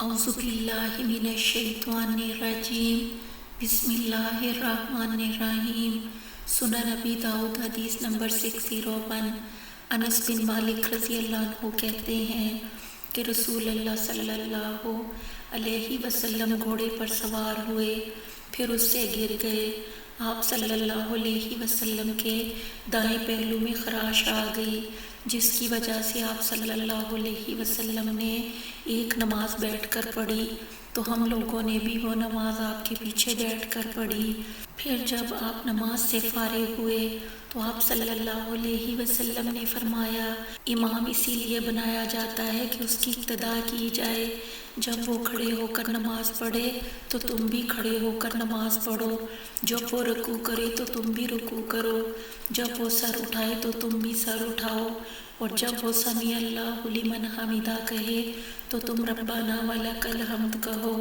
اعوذ باللہ من الشیطان الرجیم بسم اللہ الرحمن الرحیم۔ سنن ابی داؤد حدیث نمبر 601۔ انس بن مالک رضی اللہ عنہ کہتے ہیں کہ رسول اللہ صلی اللہ علیہ وسلم گھوڑے پر سوار ہوئے، پھر اس سے گر گئے۔ آپ صلی اللہ علیہ وسلم کے دائیں پہلو میں خراش آ گئی، جس کی وجہ سے آپ صلی اللہ علیہ وسلم نے ایک نماز بیٹھ کر پڑھی، تو ہم لوگوں نے بھی وہ نماز آپ کے پیچھے بیٹھ کر پڑھی۔ پھر جب آپ نماز سے فارغ ہوئے تو آپ صلی اللہ علیہ وسلم نے فرمایا، امام اسی لیے بنایا جاتا ہے کہ اس کی اقتداء کی جائے۔ جب وہ کھڑے ہو کر نماز پڑھے تو تم بھی کھڑے ہو کر نماز پڑھو، جب وہ رکوع کرے تو تم بھی رکوع کرو، جب وہ سر اٹھائے تو تم بھی سر اٹھاؤ، اور جب وہ سمیع اللہ لمن حمدہ کہے تو تم ربنا ولک الحمد کہو،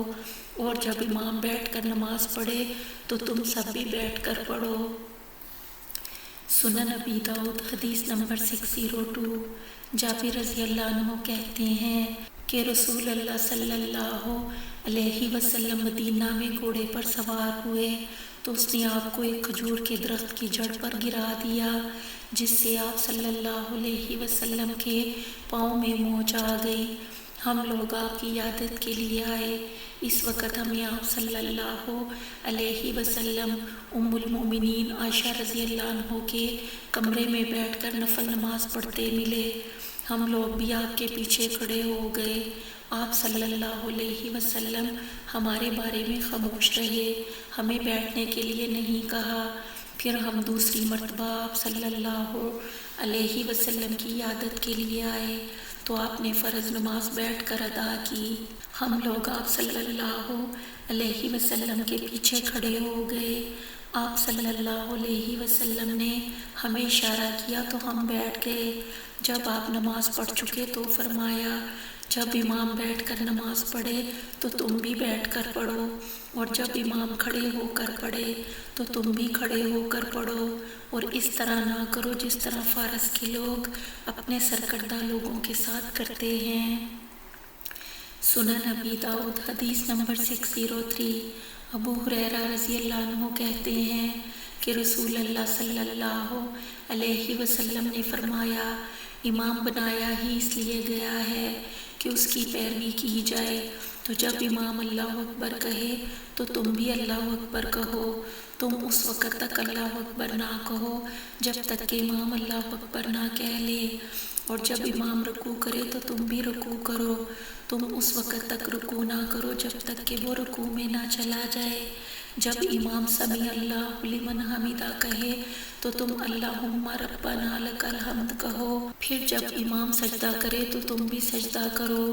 اور جب امام بیٹھ کر نماز پڑھے تو تم سب بھی بیٹھ کر پڑھو۔ سنن ابی داؤد حدیث نمبر 602۔ جابر رضی اللہ عنہ کہتے ہیں کہ رسول اللہ صلی اللہ علیہ وسلم مدینہ میں گھوڑے پر سوار ہوئے تو اس نے آپ کو ایک کھجور کے درخت کی جڑ پر گرا دیا، جس سے آپ صلی اللہ علیہ وسلم کے پاؤں میں موچ آ گئی۔ ہم لوگ آپ کی عیادت کے لیے آئے، اس وقت ہمیں آپ صلی اللہ علیہ وسلم ام المومنین عائشہ رضی اللہ عنہ کے کمرے میں بیٹھ کر نفل نماز پڑھتے ملے۔ ہم لوگ بھی آپ کے پیچھے کھڑے ہو گئے۔ آپ صلی اللہ علیہ وسلم ہمارے بارے میں خاموش رہے، ہمیں بیٹھنے کے لیے نہیں کہا۔ پھر ہم دوسری مرتبہ آپ صلی اللہ علیہ وسلم کی عیادت کے لیے آئے تو آپ نے فرض نماز بیٹھ کر ادا کی۔ ہم لوگ آپ صلی اللہ علیہ وسلم کے پیچھے کھڑے ہو گئے۔ آپ صلی اللہ علیہ وسلم نے ہمیں اشارہ کیا تو ہم بیٹھ گئے۔ جب آپ نماز پڑھ چکے تو فرمایا، جب امام بیٹھ کر نماز پڑھے تو تم بھی بیٹھ کر پڑھو، اور جب امام کھڑے ہو کر پڑھے تو تم بھی کھڑے ہو کر پڑھو، اور اس طرح نہ کرو جس طرح فارس کے لوگ اپنے سرکردہ لوگوں کے ساتھ کرتے ہیں۔ سنن ابی داؤد حدیث نمبر 603۔ ابو ہریرہ رضی اللہ عنہ کہتے ہیں کہ رسول اللہ صلی اللہ علیہ وسلم نے فرمایا، امام بنایا ہی اس لیے گیا ہے کہ اس کی پیروی کی جائے، تو جب امام اللہ اکبر کہے تو تم بھی اللہ اکبر کہو۔ تم اس وقت تک اللہ اکبر نہ کہو جب تک کہ امام اللہ اکبر نہ کہہ لے، اور جب امام رکوع کرے تو تم بھی رکوع کرو۔ تم اس وقت تک رکوع نہ کرو جب تک کہ وہ رکوع میں نہ چلا جائے۔ جب امام سمیع اللہ لمن حمدہ کہے تو تم اللہم ربنا لک الحمد کہو۔ پھر جب امام سجدہ کرے تو تم بھی سجدہ کرو،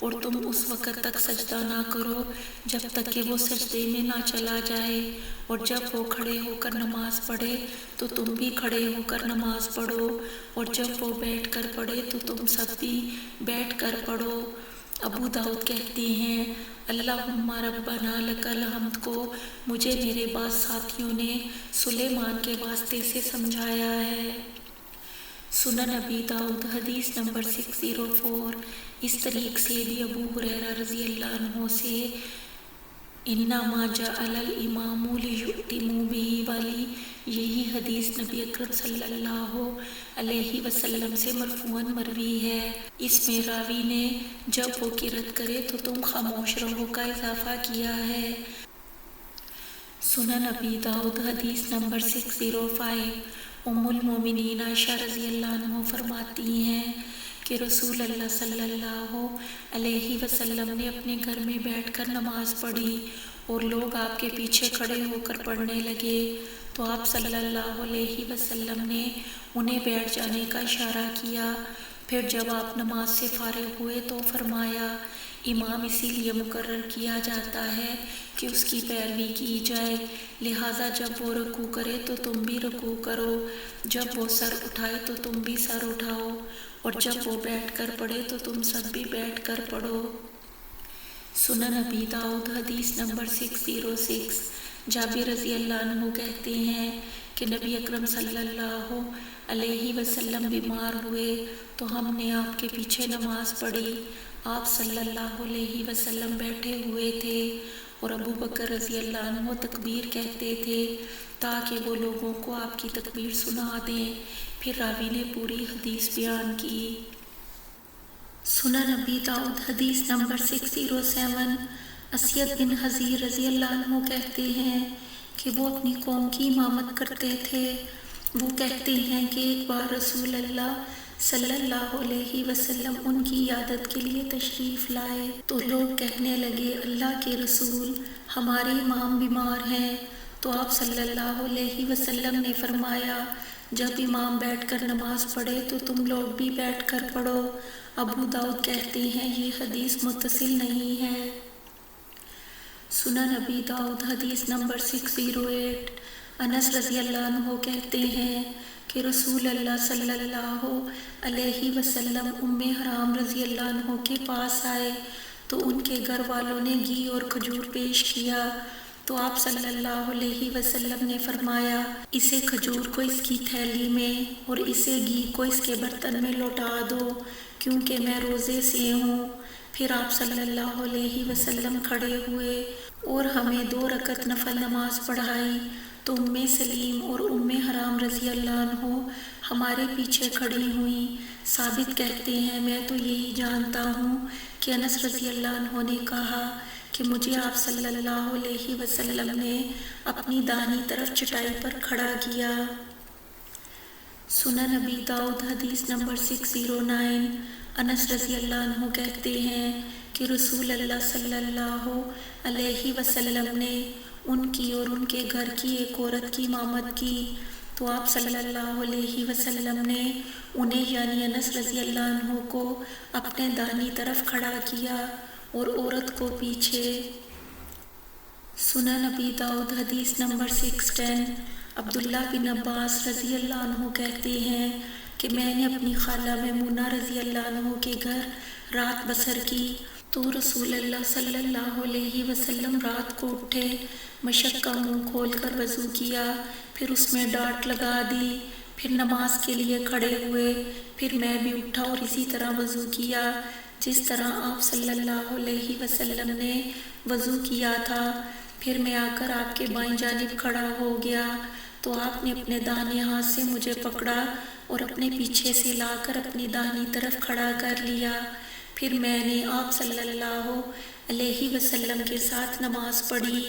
اور تم اس وقت تک سجدہ نہ کرو جب تک کہ وہ سجدے میں نہ چلا جائے، اور جب وہ کھڑے ہو کر نماز پڑھے تو تم بھی کھڑے ہو کر نماز پڑھو، اور جب وہ بیٹھ کر پڑھے تو تم سب بھی بیٹھ کر پڑھو۔ ابو داؤد کہتے ہیں، اللہم ربنا لک الحمد کو مجھے میرے بعض ساتھیوں نے سلیمان کے واسطے سے سمجھایا ہے۔ سنن ابی داؤد حدیث نمبر 604۔ اس طریق سے بھی ابو ہریرہ رضی اللہ عنہ سے انما جعل الامام لیؤتموا بہ والی یہی حدیث نبی اکرم صلی اللہ علیہ وسلم سے مرفوعاً مروی ہے۔ اس میں راوی نے جب وہ قرأت کرے تو تم خاموش رہو کا اضافہ کیا ہے۔ سنن ابی داؤد حدیث نمبر 605۔ ام المومنین عائشہ رضی اللہ عنہ فرماتی ہیں کہ رسول اللہ صلی اللہ علیہ وسلم نے اپنے گھر میں بیٹھ کر نماز پڑھی، اور لوگ آپ کے پیچھے کھڑے ہو کر پڑھنے لگے، تو آپ صلی اللہ علیہ وسلم نے انہیں بیٹھ جانے کا اشارہ کیا۔ پھر جب آپ نماز سے فارغ ہوئے تو فرمایا، امام اسی لیے مقرر کیا جاتا ہے کہ اس کی پیروی کی جائے، لہٰذا جب وہ رکوع کرے تو تم بھی رکوع کرو، جب وہ سر اٹھائے تو تم بھی سر اٹھاؤ، اور جب وہ بیٹھ کر پڑھے تو تم سب بھی بیٹھ کر پڑھو۔ سنن ابی داؤد حدیث نمبر 606۔ جابر رضی اللہ عنہ کہتے ہیں کہ نبی اکرم صلی اللہ علیہ وسلم بیمار ہوئے تو ہم نے آپ کے پیچھے نماز پڑھی۔ آپ صلی اللہ علیہ وسلم بیٹھے ہوئے تھے اور ابو بکر رضی اللہ عنہ تکبیر کہتے تھے تاکہ وہ لوگوں کو آپ کی تکبیر سنا دیں۔ پھر راوی نے پوری حدیث بیان کی۔ سنن ابی داؤد حدیث نمبر 607۔ اسید بن حضیر رضی اللہ عنہ کہتے ہیں کہ وہ اپنی قوم کی امامت کرتے تھے۔ وہ کہتے ہیں کہ ایک بار رسول اللہ صلی اللہ علیہ وسلم ان کی عیادت کے لیے تشریف لائے تو لوگ کہنے لگے اللہ کے رسول ہمارے امام بیمار ہیں، تو آپ صلی اللہ علیہ وسلم نے فرمایا جب امام بیٹھ کر نماز پڑھے تو تم لوگ بھی بیٹھ کر پڑھو۔ ابو داؤد کہتے ہیں یہ حدیث متصل نہیں ہے۔ سنن ابی داؤد حدیث نمبر 608۔ انس رضی اللہ عنہ کہتے ہیں کہ رسول اللہ صلی اللہ علیہ وسلم ام حرام رضی اللہ عنہ کے پاس آئے تو ان کے گھر والوں نے گھی اور کھجور پیش کیا، تو آپ صلی اللہ علیہ وسلم نے فرمایا اسے کھجور کو اس کی تھیلی میں اور اسے گھی کو اس کے برتن میں لوٹا دو کیونکہ میں روزے سے ہوں۔ پھر آپ صلی اللہ علیہ وسلم کھڑے ہوئے اور ہمیں 2 رکعت نفل نماز پڑھائی، تو ام سلیم اور ام حرام رضی اللہ عنہ ہمارے پیچھے کھڑی ہوئیں۔ ثابت کہتے ہیں میں تو یہی جانتا ہوں کہ انس رضی اللہ عنہ نے کہا کہ مجھے آپ صلی اللہ علیہ وسلم نے اپنی داہنی طرف چٹائی پر کھڑا کیا۔ سنن ابی داؤد حدیث نمبر 609۔ انس رضی اللہ عنہ کہتے ہیں کہ رسول اللہ صلی اللہ علیہ وسلم نے ان کی اور ان کے گھر کی ایک عورت کی امامت کی، تو آپ صلی اللہ علیہ وسلم نے انہیں یعنی انس رضی اللہ عنہ کو اپنے داہنی طرف کھڑا کیا اور عورت کو پیچھے۔ سنن ابی داؤد حدیث نمبر 610۔ عبداللہ بن عباس رضی اللہ عنہ کہتے ہیں کہ میں نے اپنی خالہ میمونہ رضی اللہ عنہ کے گھر رات بسر کی، تو رسول اللہ صلی اللہ علیہ وسلم رات کو اٹھے، مشق کا منہ کھول کر وضو کیا، پھر اس میں ڈاٹ لگا دی، پھر نماز کے لیے کھڑے ہوئے، پھر میں بھی اٹھا اور اسی طرح وضو کیا جس طرح آپ صلی اللہ علیہ وسلم نے وضو کیا تھا، پھر میں آ کر آپ کے بائیں جانب کھڑا ہو گیا، تو آپ نے اپنے داہنے ہاتھ سے مجھے پکڑا اور اپنے پیچھے سے لا کر اپنی داہنی طرف کھڑا کر لیا، پھر میں نے آپ صلی اللہ علیہ وسلم کے ساتھ نماز پڑھی۔